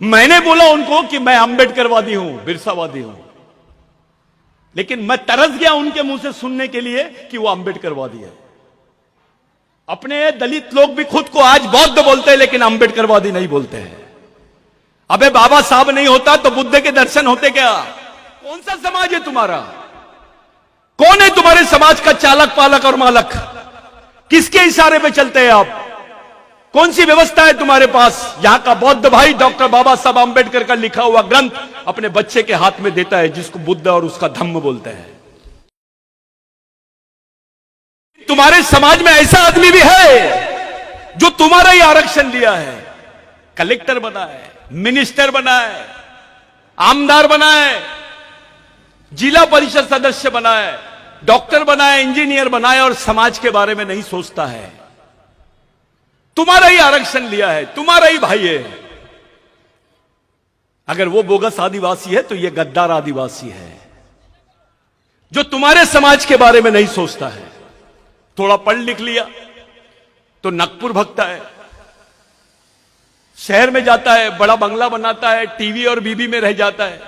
मैंने बोला उनको कि मैं अंबेडकरवादी हूं, बिरसावादी हूं, लेकिन मैं तरस गया उनके मुंह से सुनने के लिए कि वो अंबेडकरवादी है। अपने दलित लोग भी खुद को आज बौद्ध बोलते हैं, लेकिन अंबेडकरवादी नहीं बोलते हैं। अबे बाबा साहब नहीं होता तो बुद्ध के दर्शन होते क्या? कौन सा समाज है तुम्हारा? कौन है तुम्हारे समाज का चालक पालक और मालक? किसके इशारे पे चलते हैं आप? कौन सी व्यवस्था है तुम्हारे पास? यहां का बौद्ध भाई डॉक्टर बाबा साहब अंबेडकर का लिखा हुआ ग्रंथ अपने बच्चे के हाथ में देता है, जिसको बुद्ध और उसका धम्म बोलते हैं। तुम्हारे समाज में ऐसा आदमी भी है जो तुम्हारा ही आरक्षण लिया है, कलेक्टर बना है, मिनिस्टर बना है, आमदार बना है, जिला परिषद सदस्य बना है, डॉक्टर बना है, इंजीनियर बना है, और समाज के बारे में नहीं सोचता है। तुम्हारा ही आरक्षण लिया है, तुम्हारा ही भाई है। अगर वो बोगस आदिवासी है तो ये गद्दार आदिवासी है, जो तुम्हारे समाज के बारे में नहीं सोचता है। थोड़ा पढ़ लिख लिया तो नागपुर भगता है, शहर में जाता है, बड़ा बंगला बनाता है, टीवी और बीबी में रह जाता है।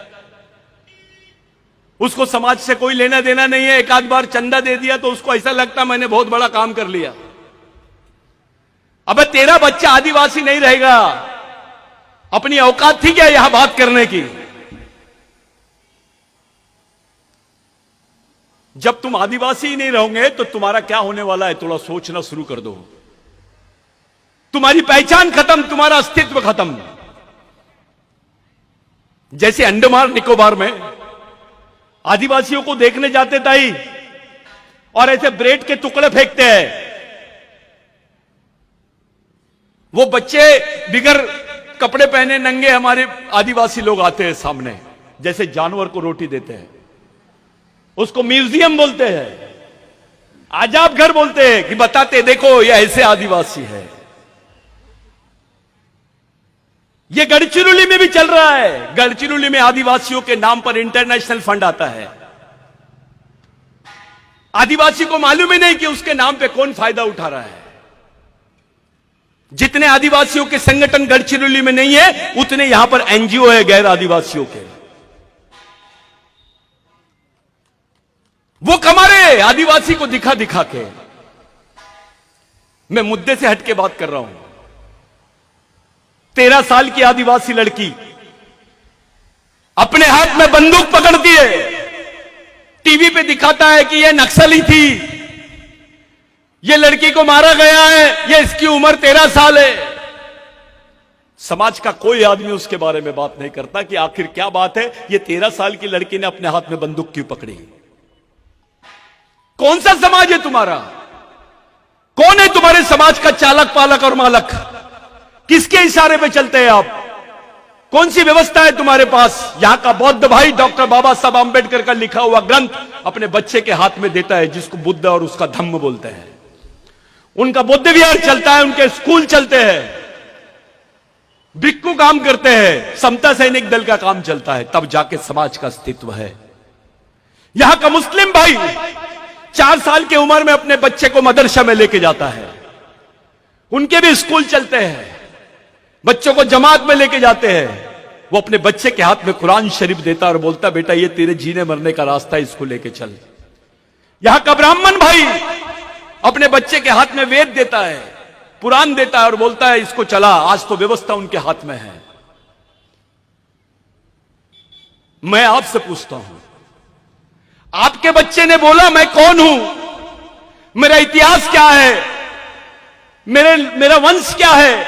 उसको समाज से कोई लेना देना नहीं है। एक आध बार चंदा दे दिया तो उसको ऐसा लगता मैंने बहुत बड़ा काम कर लिया। अबे तेरा बच्चा आदिवासी नहीं रहेगा। अपनी औकात थी क्या यहां बात करने की? जब तुम आदिवासी ही नहीं रहोगे तो तुम्हारा क्या होने वाला है, थोड़ा सोचना शुरू कर दो। तुम्हारी पहचान खत्म, तुम्हारा अस्तित्व खत्म। जैसे अंडमान निकोबार में आदिवासियों को देखने जाते ताई और ऐसे ब्रेड के टुकड़े फेंकते हैं। वो बच्चे बिगर कपड़े पहने नंगे हमारे आदिवासी लोग आते हैं सामने, जैसे जानवर को रोटी देते हैं। उसको म्यूजियम बोलते हैं, आजाब घर बोलते हैं, कि बताते देखो ये ऐसे आदिवासी है। ये गढ़चिरौली में भी चल रहा है। गढ़चिरौली में आदिवासियों के नाम पर इंटरनेशनल फंड आता है। आदिवासी को मालूम ही नहीं कि उसके नाम पे कौन फायदा उठा रहा है। जितने आदिवासियों के संगठन गढ़चिरौली में नहीं है, उतने यहां पर एनजीओ है गैर आदिवासियों के। वो कमा रहे आदिवासी को दिखा दिखा के। मैं मुद्दे से हटके बात कर रहा हूं। 13 साल की आदिवासी लड़की अपने हाथ में बंदूक पकड़ती है, टीवी पे दिखाता है कि यह नक्सली थी, ये लड़की को मारा गया है, ये इसकी उम्र 13 साल है। समाज का कोई आदमी उसके बारे में बात नहीं करता कि आखिर क्या बात है, ये 13 साल की लड़की ने अपने हाथ में बंदूक क्यों पकड़ी? कौन सा समाज है तुम्हारा? कौन है तुम्हारे समाज का चालक पालक और मालक? किसके इशारे पे चलते हैं आप? कौन सी व्यवस्था है तुम्हारे पास? यहां का बौद्ध भाई डॉक्टर बाबा साहब अंबेडकर का लिखा हुआ ग्रंथ अपने बच्चे के हाथ में देता है, जिसको बुद्ध और उसका धम्म बोलते हैं। उनका बुद्ध विहार चलता है, उनके स्कूल चलते हैं, भिक्खु काम करते हैं, समता सैनिक दल का काम चलता है, तब जाके समाज का अस्तित्व है। यहां का मुस्लिम भाई 4 साल की उम्र में अपने बच्चे को मदरसा में लेके जाता है, उनके भी स्कूल चलते हैं, बच्चों को जमात में लेके जाते हैं। वो अपने बच्चे के हाथ में कुरान शरीफ देता और बोलता बेटा ये तेरे जीने मरने का रास्ता है, इसको लेके चल। यहां का ब्राह्मण भाई अपने बच्चे के हाथ में वेद देता है, पुराण देता है और बोलता है इसको चला। आज तो व्यवस्था उनके हाथ में है। मैं आपसे पूछता हूं, आपके बच्चे ने बोला मैं कौन हूं, मेरा इतिहास क्या है, मेरा वंश क्या है,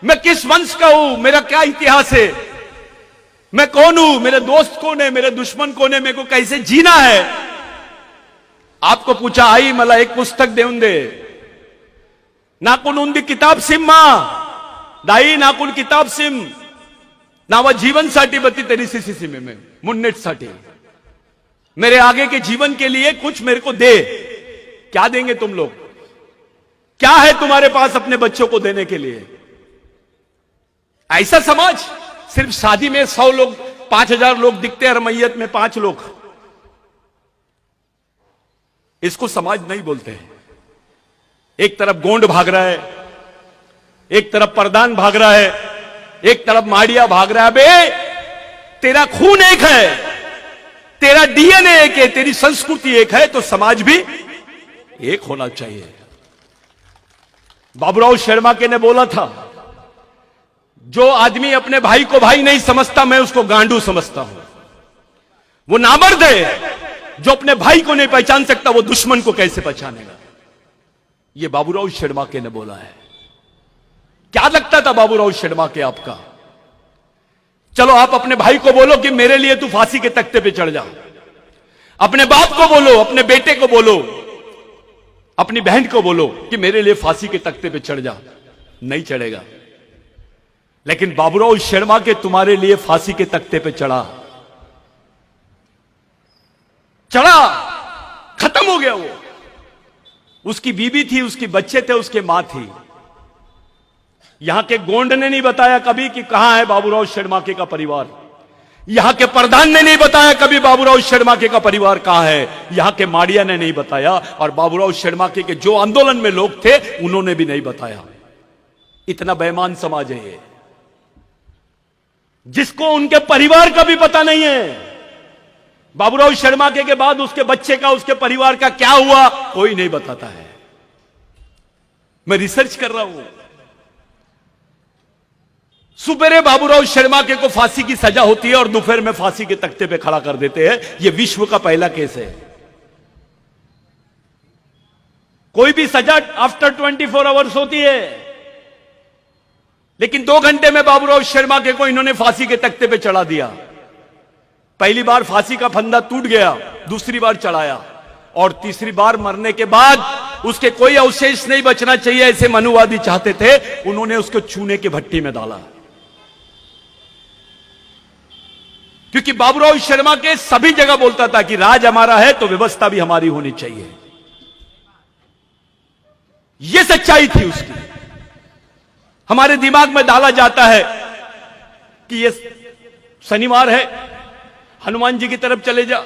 मैं किस वंश का हूं, मेरा क्या इतिहास है, मैं कौन हूं, मेरे दोस्त कौन है, मेरे दुश्मन कौन है, मेरे को कैसे जीना है? आपको पूछा आई मला एक पुस्तक देऊन दे, नाकुन उंदी किताब सिम्मा दाई, नाकुन किताब सिम नावा जीवनसाठी बती तेरी सीसी में मुन्नेटसाठी, मेरे आगे के जीवन के लिए कुछ मेरे को दे। क्या देंगे तुम लोग? क्या है तुम्हारे पास अपने बच्चों को देने के लिए? ऐसा समाज, सिर्फ शादी में 100 लोग 5000 लोग दिखते हैं और मैयत में 5 लोग, इसको समाज नहीं बोलते हैं। एक तरफ गोंड भाग रहा है, एक तरफ प्रधान भाग रहा है, एक तरफ माड़िया भाग रहा है। बे तेरा खून एक है, तेरा डीएनए एक है, तेरी संस्कृति एक है, तो समाज भी एक होना चाहिए। बाबूराव शर्मा के ने बोला था, जो आदमी अपने भाई को भाई नहीं समझता, मैं उसको गांडू समझता हूं। वो नामर्द है जो अपने भाई को नहीं पहचान सकता, वो दुश्मन को कैसे पहचानेगा। ये बाबूराव शर्मा के ने बोला है। क्या लगता था बाबूराव शर्मा के आपका? चलो आप अपने भाई को बोलो कि मेरे लिए तू फांसी के तख्ते पे चढ़ जा, अपने बाप को बोलो, अपने बेटे को बोलो, अपनी बहन को बोलो कि मेरे लिए फांसी के तख्ते पे चढ़ जा, नहीं चढ़ेगा। लेकिन बाबूराव शर्मा के तुम्हारे लिए फांसी के तख्ते पे चढ़ा, खत्म हो गया। वो उसकी बीबी थी, उसके बच्चे थे, उसके मां थी। यहां के गोंड ने नहीं बताया कभी कि कहां है बाबूराव शर्मा के का परिवार। यहां के प्रधान ने नहीं बताया कभी बाबूराव शर्मा के का परिवार कहां है। यहां के माड़िया ने नहीं बताया, और बाबूराव शर्मा के जो आंदोलन में लोग थे उन्होंने भी नहीं बताया। इतना बेईमान समाज है ये, जिसको उनके परिवार का भी पता नहीं है। बाबूराव शर्मा के बाद उसके बच्चे का, उसके परिवार का क्या हुआ, कोई नहीं बताता है। मैं रिसर्च कर रहा हूं। सुबेरे बाबूराव शर्मा के को फांसी की सजा होती है और दोपहर में फांसी के तख्ते पे खड़ा कर देते हैं। यह विश्व का पहला केस है। कोई भी सजा आफ्टर 24 आवर्स होती है, लेकिन 2 घंटे में बाबूराव शर्मा के को इन्होंने फांसी के तख्ते पे चढ़ा दिया। पहली बार फांसी का फंदा टूट गया, दूसरी बार चढ़ाया, और तीसरी बार मरने के बाद उसके कोई अवशेष नहीं बचना चाहिए, ऐसे मनुवादी चाहते थे। उन्होंने उसको चूने की भट्टी में डाला, क्योंकि बाबूराव शर्मा के सभी जगह बोलता था कि राज हमारा है तो व्यवस्था भी हमारी होनी चाहिए। यह सच्चाई थी उसकी। हमारे दिमाग में डाला जाता है कि यह शनिवार है, हनुमान जी की तरफ चले जा,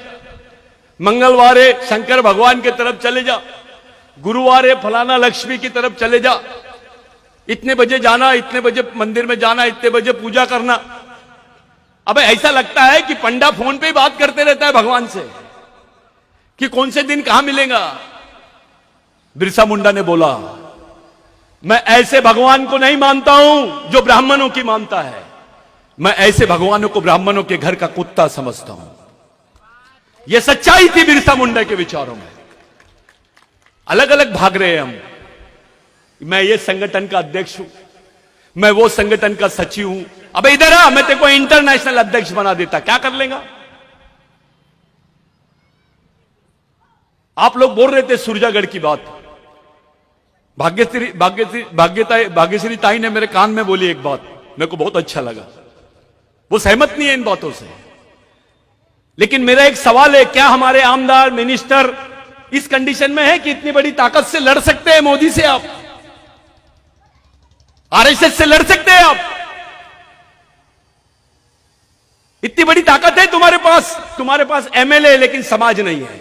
मंगलवार है, शंकर भगवान की तरफ चले जा, गुरुवार है, फलाना लक्ष्मी की तरफ चले जा, इतने बजे जाना, इतने बजे मंदिर में जाना, इतने बजे पूजा करना। अबे ऐसा लगता है कि पंडा फोन पे ही बात करते रहता है भगवान से कि कौन से दिन कहां मिलेगा। बिरसा मुंडा ने बोला, मैं ऐसे भगवान को नहीं मानता हूं जो ब्राह्मणों की मानता है, मैं ऐसे भगवानों को ब्राह्मणों के घर का कुत्ता समझता हूं। यह सच्चाई थी बिरसा मुंडा के विचारों में। अलग अलग भाग रहे हैं हम। मैं ये संगठन का अध्यक्ष हूं, मैं वो संगठन का सचिव हूं। अबे इधर आ, मैं तेरे को इंटरनेशनल अध्यक्ष बना देता, क्या कर लेगा? आप लोग बोल रहे थे सुरजागढ़ की बात। भाग्यश्री ताई ने मेरे कान में बोली एक बात, मेरे को बहुत अच्छा लगा। वो सहमत नहीं है इन बातों से, लेकिन मेरा एक सवाल है, क्या हमारे आमदार मिनिस्टर इस कंडीशन में है कि इतनी बड़ी ताकत से लड़ सकते हैं मोदी से? आप आरएसएस से लड़ सकते हैं? आप इतनी बड़ी ताकत है तुम्हारे पास एमएलए, लेकिन समाज नहीं है।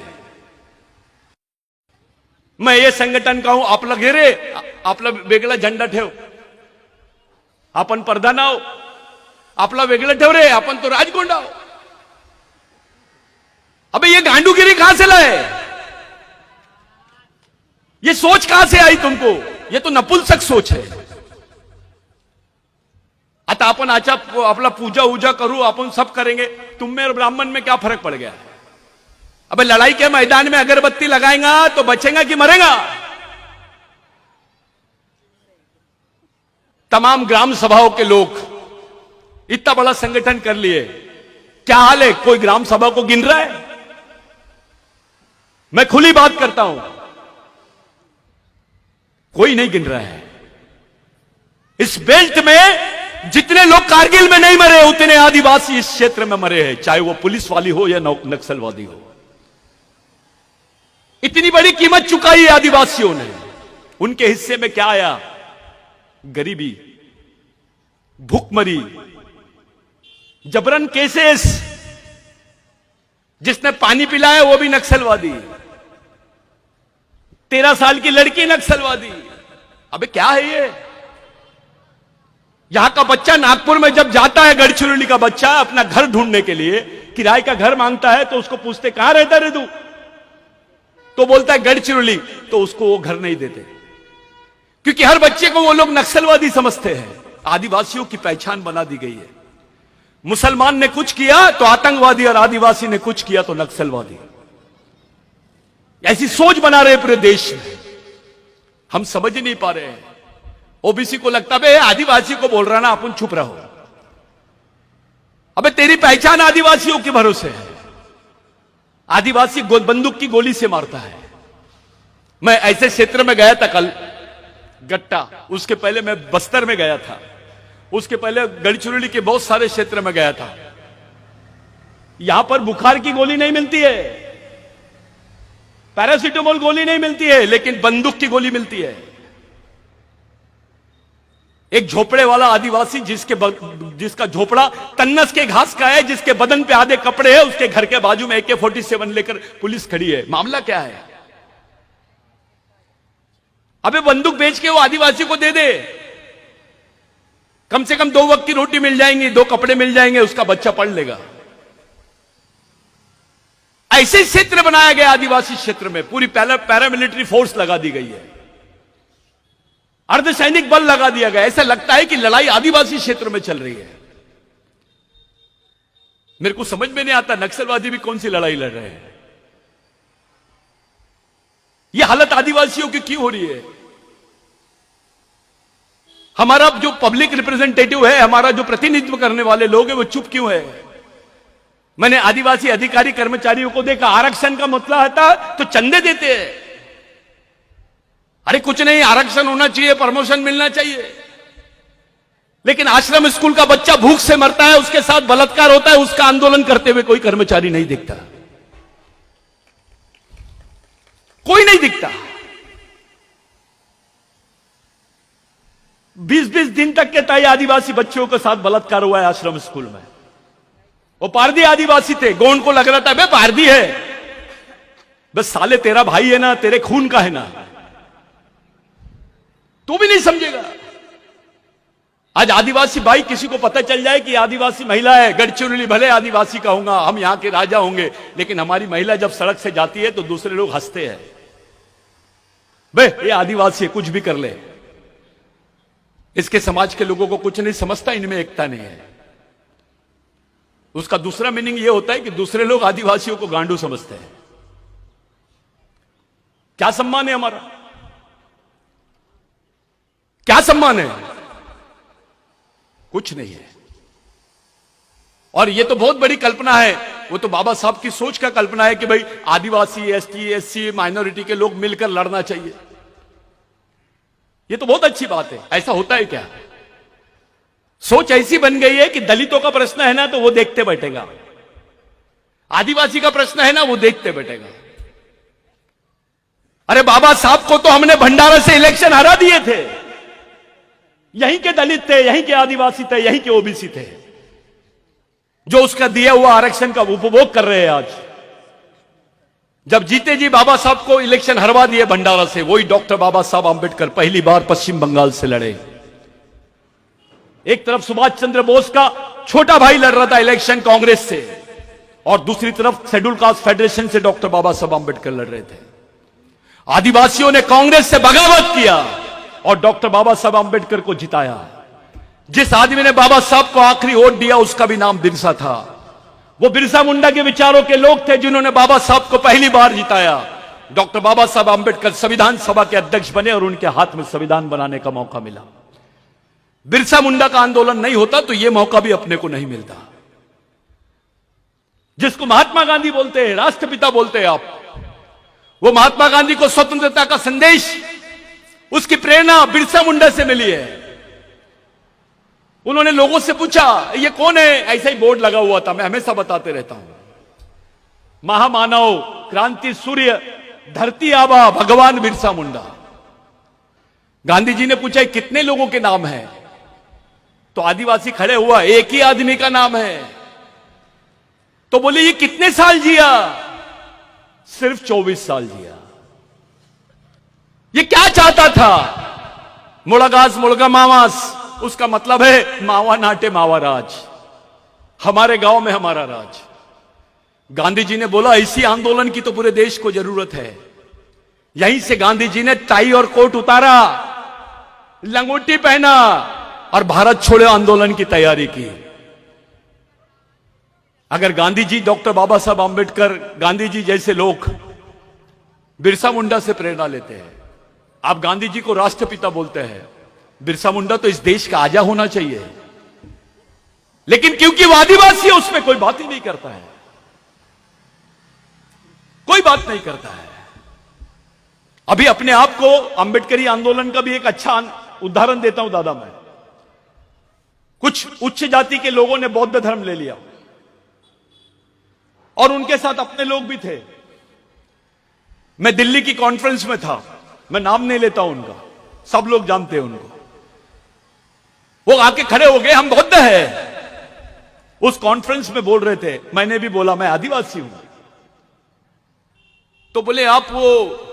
मैं ये संगठन का हूं, आपला घेरे, आपला वेगळा झंडा ठेव, आपण प्रधान आहो, आपला वेगळं ठेव रे, अपन तो राजगोंडा हो। अबे ये गांडूगिरी कहां से लाए? ये सोच कहां से आई तुमको? ये तो नपुंसक सोच है। आता अपन आचा आपला पूजा उजा करू, अपन सब करेंगे, तुम में और ब्राह्मण में क्या फर्क पड़ गया? अबे लड़ाई के मैदान में अगरबत्ती लगाएगा तो बचेगा कि मरेगा? तमाम ग्राम सभाओं के लोग इतना बड़ा संगठन कर लिए, क्या हाल है? कोई ग्राम सभा को गिन रहा है? मैं खुली बात करता हूं, कोई नहीं गिन रहा है। इस बेल्ट में जितने लोग कारगिल में नहीं मरे, उतने आदिवासी इस क्षेत्र में मरे हैं, चाहे वो पुलिस वाली हो या नक्सलवादी हो। इतनी बड़ी कीमत चुकाई है आदिवासियों ने। उनके हिस्से में क्या आया? गरीबी, भूखमरी, जबरन केसेस। जिसने पानी पिलाया वो भी नक्सलवादी, 13 साल की लड़की नक्सलवादी। अबे क्या है ये? यहां का बच्चा नागपुर में जब जाता है, गढ़चिरौली का बच्चा अपना घर ढूंढने के लिए किराए का घर मांगता है, तो उसको पूछते कहां रहता रे तू, तो बोलता है गढ़चिरौली, तो उसको वो घर नहीं देते, क्योंकि हर बच्चे को वो लोग नक्सलवादी समझते हैं। आदिवासियों की पहचान बना दी गई है। मुसलमान ने कुछ किया तो आतंकवादी, और आदिवासी ने कुछ किया तो नक्सलवादी। ऐसी सोच बना रहे पूरे देश में, हम समझ ही नहीं पा रहे हैं। ओबीसी को लगता है आदिवासी को बोल रहा ना, अपन चुप रहो। अबे तेरी पहचान आदिवासियों के भरोसे है। आदिवासी बंदूक की गोली से मारता है। मैं ऐसे क्षेत्र में गया था कल, गट्टा, उसके पहले मैं बस्तर में गया था, उसके पहले गढ़चिरौली के बहुत सारे क्षेत्र में गया था। यहां पर बुखार की गोली नहीं मिलती है, पैरासीटामोल गोली नहीं मिलती है, लेकिन बंदूक की गोली मिलती है। एक झोपड़े वाला आदिवासी जिसका झोपड़ा तन्नस के घास का है, जिसके बदन पे आधे कपड़े हैं, उसके घर के बाजू में AK-47 लेकर पुलिस खड़ी है। मामला क्या है? अबे बंदूक बेच के वो आदिवासी को दे दे, कम से कम 2 वक्त की रोटी मिल जाएंगी, 2 कपड़े मिल जाएंगे, उसका बच्चा पढ़ लेगा। ऐसे क्षेत्र बनाया गया आदिवासी क्षेत्र में, पूरी पैरामिलिट्री फोर्स लगा दी गई है, अर्धसैनिक बल लगा दिया गया। ऐसा लगता है कि लड़ाई आदिवासी क्षेत्र में चल रही है। मेरे को समझ में नहीं आता नक्सलवादी भी कौन सी लड़ाई लड़ रहे हैं। यह हालत आदिवासियों की क्यों हो रही है? हमारा जो पब्लिक रिप्रेजेंटेटिव है, हमारा जो प्रतिनिधित्व करने वाले लोग हैं, वो चुप क्यों है? मैंने आदिवासी अधिकारी कर्मचारियों को देखा, आरक्षण का मतलब आता तो चंदे देते हैं। अरे कुछ नहीं, आरक्षण होना चाहिए, प्रमोशन मिलना चाहिए, लेकिन आश्रम स्कूल का बच्चा भूख से मरता है, उसके साथ बलात्कार होता है, उसका आंदोलन करते हुए कोई कर्मचारी नहीं दिखता, कोई नहीं दिखता। 20-20 दिन तक के तय आदिवासी बच्चों के साथ बलात्कार हुआ है आश्रम स्कूल में। वो पारदी आदिवासी थे, गोंड को लग रहा था बे पारदी है, बस साले तेरा भाई है ना, तेरे खून का है ना, तू भी नहीं समझेगा। आज आदिवासी भाई किसी को पता चल जाए कि आदिवासी महिला है, गढ़चिरौली भले आदिवासी का होगा, हम यहां के राजा होंगे, लेकिन हमारी महिला जब सड़क से जाती है तो दूसरे लोग हंसते हैं, बे ये आदिवासी है, कुछ भी कर ले। इसके समाज के लोगों को कुछ नहीं समझता, इनमें एकता नहीं है। उसका दूसरा मीनिंग यह होता है कि दूसरे लोग आदिवासियों को गांडू समझते हैं। क्या सम्मान है हमारा? क्या सम्मान है? कुछ नहीं है। और यह तो बहुत बड़ी कल्पना है, वो तो बाबा साहब की सोच का कल्पना है कि भाई आदिवासी, ST, SC, माइनॉरिटी के लोग मिलकर लड़ना चाहिए। यह तो बहुत अच्छी बात है। ऐसा होता है क्या? सोच ऐसी बन गई है कि दलितों का प्रश्न है ना तो वो देखते बैठेगा, आदिवासी का प्रश्न है ना वो देखते बैठेगा। अरे बाबा साहब को तो हमने भंडारा से इलेक्शन हरा दिए थे, यहीं के दलित थे, यहीं के आदिवासी थे, यहीं के ओबीसी थे, जो उसका दिया हुआ आरक्षण का उपभोग कर रहे हैं आज। जब जीते जी बाबा साहब को इलेक्शन हरवा दिए भंडारा से, वही डॉक्टर बाबा साहब आंबेडकर पहली बार पश्चिम बंगाल से लड़े। एक तरफ सुभाष चंद्र बोस का छोटा भाई लड़ रहा था इलेक्शन कांग्रेस से, और दूसरी तरफ शेड्यूल कास्ट फेडरेशन से डॉक्टर बाबा साहब आंबेडकर लड़ रहे थे। आदिवासियों ने कांग्रेस से बगावत किया और डॉक्टर बाबा साहब आंबेडकर को जिताया। जिस आदमी ने बाबा साहब को आखिरी वोट दिया उसका भी नाम बिरसा था। वो बिरसा मुंडा के विचारों के लोग थे जिन्होंने बाबा साहब को पहली बार जिताया। डॉक्टर बाबा साहब आंबेडकर संविधान सभा के अध्यक्ष बने और उनके हाथ में संविधान बनाने का मौका मिला। बिरसा मुंडा का आंदोलन नहीं होता तो यह मौका भी अपने को नहीं मिलता। जिसको महात्मा गांधी बोलते हैं, राष्ट्रपिता बोलते हैं आप, वो महात्मा गांधी को स्वतंत्रता का संदेश, उसकी प्रेरणा बिरसा मुंडा से मिली है। उन्होंने लोगों से पूछा ये कौन है, ऐसा ही बोर्ड लगा हुआ था, मैं हमेशा बताते रहता हूं, महामानव, क्रांति सूर्य, धरती आबा भगवान बिरसा मुंडा। गांधी जी ने पूछा कितने लोगों के नाम है, तो आदिवासी खड़े हुआ, एक ही आदमी का नाम है। तो बोले ये कितने साल जिया? सिर्फ 24 साल जिया। ये क्या चाहता था? मुड़गास मुड़गा मामास, उसका मतलब है मावा नाटे मावा राज, हमारे गांव में हमारा राज। गांधी जी ने बोला इसी आंदोलन की तो पूरे देश को जरूरत है। यहीं से गांधी जी ने टाई और कोट उतारा, लंगोटी पहना और भारत छोड़ो आंदोलन की तैयारी की। अगर गांधी जी, डॉक्टर बाबा साहब आंबेडकर, गांधी जी जैसे लोग बिरसा मुंडा से प्रेरणा लेते हैं, आप गांधी जी को राष्ट्रपिता बोलते हैं, बिरसा मुंडा तो इस देश का आजा होना चाहिए। लेकिन क्योंकि वो आदिवासी है उसमें कोई बात ही नहीं करता है, कोई बात नहीं करता है। अभी अपने आप को अंबेडकरी आंदोलन का भी एक अच्छा उदाहरण देता हूं दादा। मैं कुछ उच्च जाति के लोगों ने बौद्ध धर्म ले लिया और उनके साथ अपने लोग भी थे। मैं दिल्ली की कॉन्फ्रेंस में था, मैं नाम नहीं लेता हूं उनका, सब लोग जानते हैं उनको। वो आके खड़े हो गए, हम बौद्ध हैं। उस कॉन्फ्रेंस में बोल रहे थे, मैंने भी बोला मैं आदिवासी हूं। तो बोले आप वो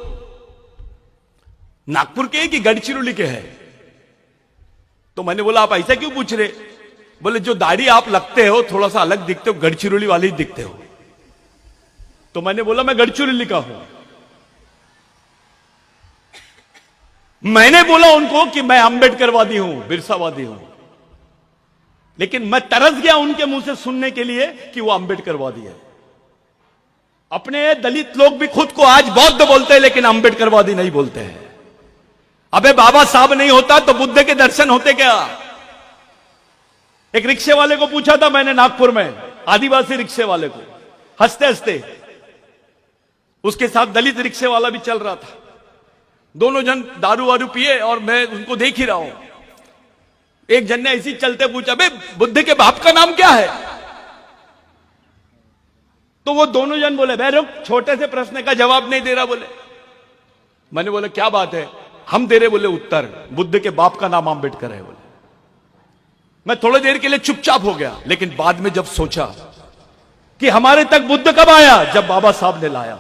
नागपुर के कि गढ़चिरौली के हैं? तो मैंने बोला आप ऐसा क्यों पूछ रहे? बोले जो दाढ़ी आप लगते हो थोड़ा सा अलग दिखते हो, गढ़चिरौली वाले ही दिखते हो। तो मैंने बोला मैं गढ़चिरौली का हूं। मैंने बोला उनको कि मैं अंबेडकरवादी हूं, बिरसावादी हूं, लेकिन मैं तरस गया उनके मुंह से सुनने के लिए कि वो अंबेडकरवादी है। अपने दलित लोग भी खुद को आज बौद्ध बोलते हैं लेकिन अंबेडकरवादी नहीं बोलते हैं। अबे बाबा साहब नहीं होता तो बुद्ध के दर्शन होते क्या? एक रिक्शे वाले को पूछा था मैंने नागपुर में, आदिवासी रिक्शे वाले को, हंसते हंसते, उसके साथ दलित रिक्शे वाला भी चल रहा था। दोनों जन दारू वारू पिए और मैं उनको देख ही रहा हूं। एक जन ने ऐसी चलते पूछा, बे बुद्ध के बाप का नाम क्या है? तो वो दोनों जन बोले, बे रुक, छोटे से प्रश्न का जवाब नहीं दे रहा। बोले, मैंने बोला क्या बात है? हम दे रहे बोले उत्तर, बुद्ध के बाप का नाम अंबेडकर है। बोले, मैं थोड़ी देर के लिए चुपचाप हो गया, लेकिन बाद में जब सोचा कि हमारे तक बुद्ध कब आया? जब बाबा साहब ने लाया।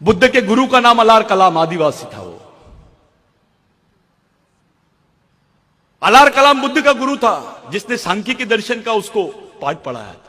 बुद्ध के गुरु का नाम अलार कलाम, आदिवासी था वो। अलार कलाम बुद्ध का गुरु था, जिसने सांख्यिकी दर्शन का उसको पाठ पढ़ाया था।